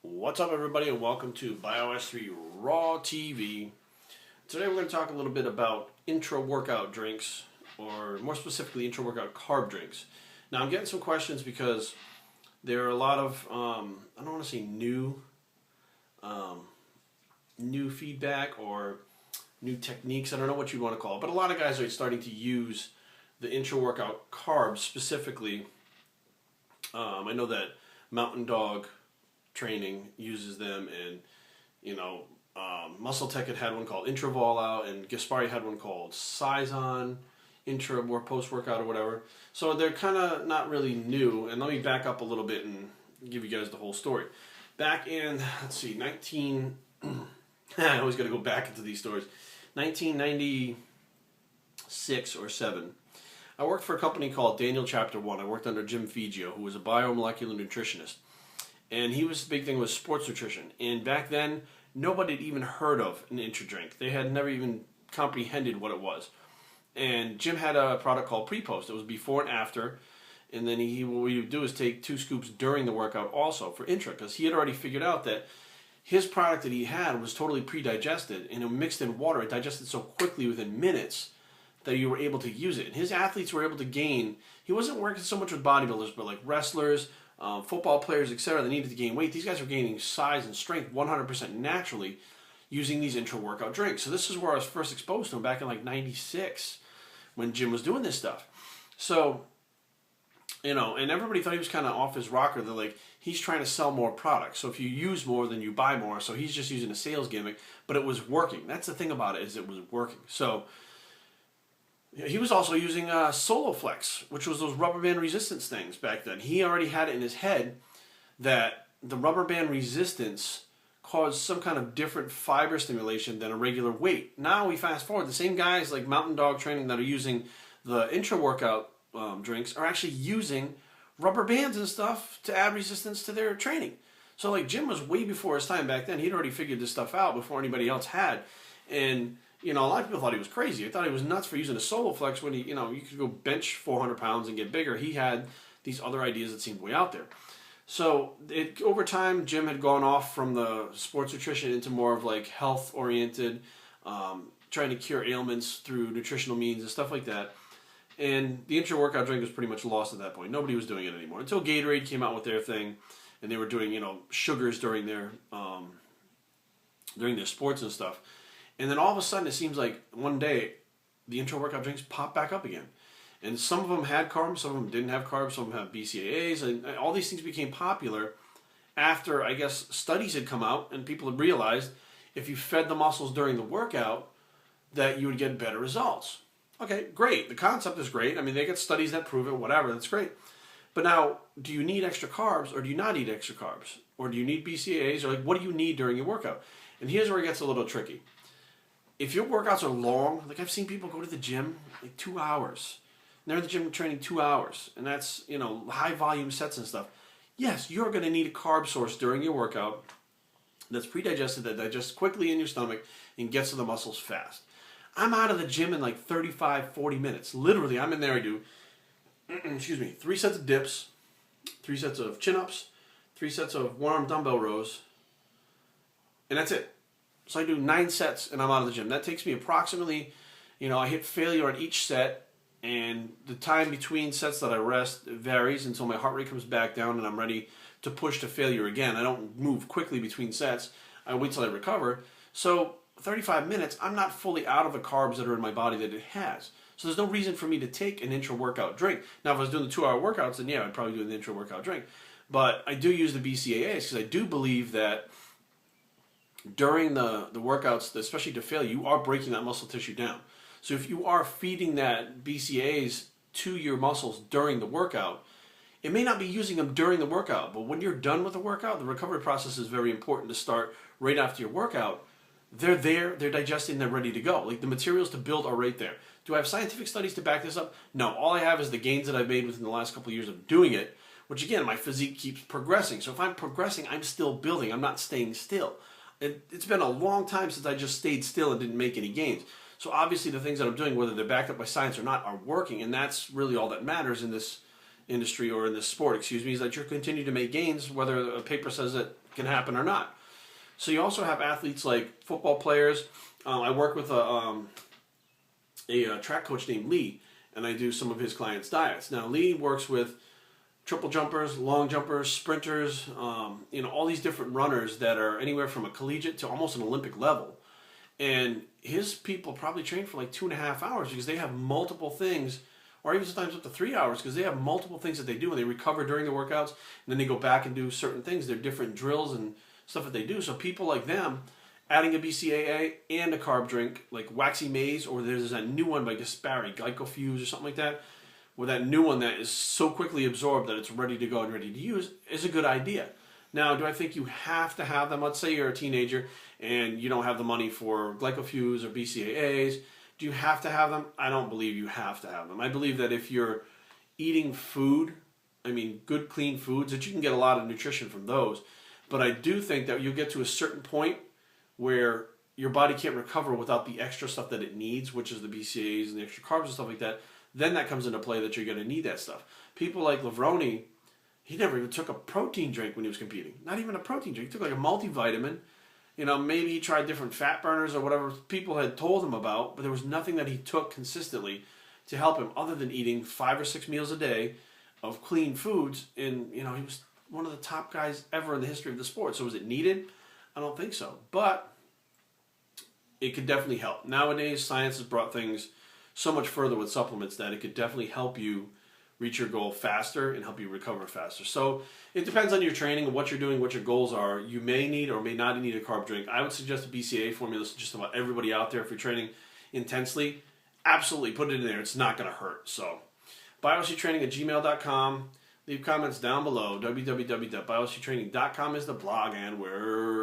What's up, everybody, and welcome to BioS3 Raw TV. Today we're going to talk a little bit about intra-workout drinks, or more specifically intra-workout carb drinks. Now I'm getting some questions because there are a lot of, I don't want to say new feedback or new techniques, I don't know what you'd want to call it, but a lot of guys are starting to use the intra-workout carbs specifically. I know that Mountain Dog Training uses them, and Muscle Tech had one called Intravol out, and Gaspari had one called Saison Intra or Post Workout or whatever. So they're kind of not really new. And let me back up a little bit and give you guys the whole story. Back in, let's see, I always got to go back into these stories. 1996 or 7. I worked for a company called Daniel Chapter 1. I worked under Jim Figio, who was a biomolecular nutritionist. And the big thing was sports nutrition. And back then, nobody had even heard of an Intra drink. They had never even comprehended what it was. And Jim had a product called Pre-Post. It was before and after. And then what he would do is take 2 scoops during the workout also for Intra, because he had already figured out that his product that he had was totally pre-digested, and it mixed in water. It digested so quickly within minutes that you were able to use it. And his athletes were able to gain. He wasn't working so much with bodybuilders, but like wrestlers, football players, etc. They needed to gain weight. These guys were gaining size and strength 100% naturally using these intra-workout drinks. So this is where I was first exposed to them back in like 96 when Jim was doing this stuff. So, and everybody thought he was kind of off his rocker. They're like, he's trying to sell more products. So if you use more, then you buy more. So he's just using a sales gimmick, but it was working. That's the thing about it, is it was working. So he was also using SoloFlex, which was those rubber band resistance things back then. He already had it in his head that the rubber band resistance caused some kind of different fiber stimulation than a regular weight. Now we fast forward, the same guys like Mountain Dog Training that are using the intra-workout drinks are actually using rubber bands and stuff to add resistance to their training. So like Jim was way before his time back then. He'd already figured this stuff out before anybody else had. And a lot of people thought he was crazy. I thought he was nuts for using a SoloFlex when you could go bench 400 pounds and get bigger. He had these other ideas that seemed way out there. So over time, Jim had gone off from the sports nutrition into more of like health-oriented, trying to cure ailments through nutritional means and stuff like that. And the intra-workout drink was pretty much lost at that point. Nobody was doing it anymore until Gatorade came out with their thing, and they were doing sugars during their sports and stuff. And then all of a sudden, it seems like one day, the intra-workout drinks pop back up again. And some of them had carbs, some of them didn't have carbs, some of them have BCAAs, and all these things became popular after, I guess, studies had come out and people had realized if you fed the muscles during the workout, that you would get better results. Okay, great. The concept is great. I mean, they get studies that prove it, whatever, that's great. But now, do you need extra carbs or do you not need extra carbs? Or do you need BCAAs? Or like, what do you need during your workout? And here's where it gets a little tricky. If your workouts are long, like I've seen people go to the gym like 2 hours. And they're in the gym training 2 hours. And that's, high volume sets and stuff. Yes, you're going to need a carb source during your workout that's pre-digested, that digests quickly in your stomach and gets to the muscles fast. I'm out of the gym in like 35, 40 minutes. Literally, I'm in there, I do, 3 sets of dips, 3 sets of chin-ups, 3 sets of one-arm dumbbell rows, and that's it. So I do 9 sets and I'm out of the gym. That takes me approximately, I hit failure on each set, and the time between sets that I rest varies until my heart rate comes back down and I'm ready to push to failure again. I don't move quickly between sets. I wait till I recover. So 35 minutes, I'm not fully out of the carbs that are in my body that it has. So there's no reason for me to take an intra-workout drink. Now, if I was doing the 2-hour workouts, then yeah, I'd probably do an intra-workout drink. But I do use the BCAAs because I do believe that during the workouts, especially to failure, you are breaking that muscle tissue down. So if you are feeding that BCAAs to your muscles during the workout, it may not be using them during the workout, but when you're done with the workout, the recovery process is very important to start right after your workout. They're there, they're digesting, they're ready to go. Like the materials to build are right there. Do I have scientific studies to back this up? No, all I have is the gains that I've made within the last couple of years of doing it, which again, my physique keeps progressing. So if I'm progressing, I'm still building, I'm not staying still. It's been a long time since I just stayed still and didn't make any gains. So obviously the things that I'm doing, whether they're backed up by science or not, are working, and that's really all that matters in this industry, or in this sport, is that you continue to make gains, whether a paper says that can happen or not. So you also have athletes like football players. I work with a track coach named Lee, and I do some of his clients' diets. Now, Lee works with triple jumpers, long jumpers, sprinters, all these different runners that are anywhere from a collegiate to almost an Olympic level. And his people probably train for like 2.5 hours because they have multiple things, or even sometimes up to 3 hours, because they have multiple things that they do, and they recover during the workouts, and then they go back and do certain things. They're different drills and stuff that they do. So people like them, adding a BCAA and a carb drink like Waxy Maize, or there's that new one by Gaspari, Glycofuse or something like that, where that new one that is so quickly absorbed that it's ready to go and ready to use, is a good idea. Now, do I think you have to have them? Let's say you're a teenager and you don't have the money for Glycofuse or BCAAs. Do you have to have them? I don't believe you have to have them. I believe that if you're eating food, good clean foods, that you can get a lot of nutrition from those. But I do think that you'll get to a certain point where your body can't recover without the extra stuff that it needs, which is the BCAAs and the extra carbs and stuff like that. Then that comes into play that you're going to need that stuff. People like Levrone, he never even took a protein drink when he was competing. Not even a protein drink. He took like a multivitamin. Maybe he tried different fat burners or whatever people had told him about, but there was nothing that he took consistently to help him other than eating 5 or 6 meals a day of clean foods. And, he was one of the top guys ever in the history of the sport. So was it needed? I don't think so. But it could definitely help. Nowadays, science has brought things so much further with supplements that it could definitely help you reach your goal faster and help you recover faster. So it depends on your training and what you're doing, what your goals are. You may need or may not need a carb drink. I would suggest a BCAA formula to just about everybody out there. If you're training intensely, absolutely put it in there. It's not going to hurt. So bioctraining@gmail.com. Leave comments down below. www.bioctraining.com is the blog, and we're